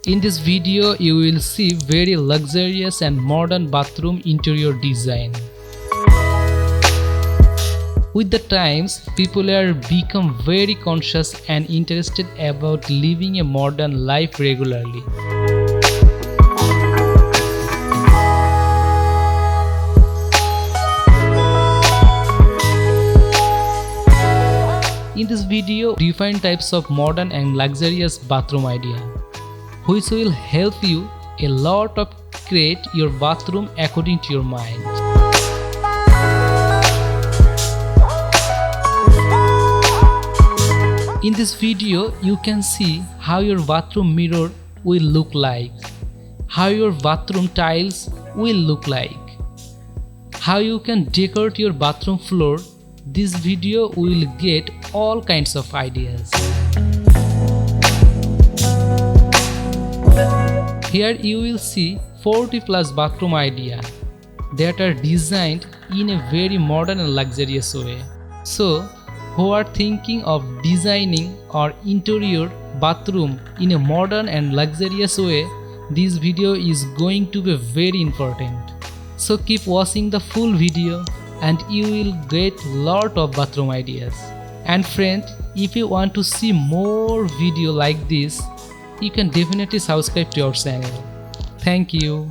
In this video, you will see very luxurious and modern bathroom interior design. With the times, people are become very conscious and interested about living a modern life regularly. In this video, different types of modern and luxurious bathroom idea, which will help you a lot of create your bathroom according to your mind. In this video, you can see how your bathroom mirror will look like, how your bathroom tiles will look like, how you can decorate your bathroom floor. This video will get all kinds of ideas. Here you will see 40 plus bathroom idea that are designed in a very modern and luxurious way. So, who are thinking of designing or interior bathroom in a modern and luxurious way, this video is going to be very important. So keep watching the full video and you will get lot of bathroom ideas. And friend, if you want to see more video like this, you can definitely subscribe to our channel. Thank you.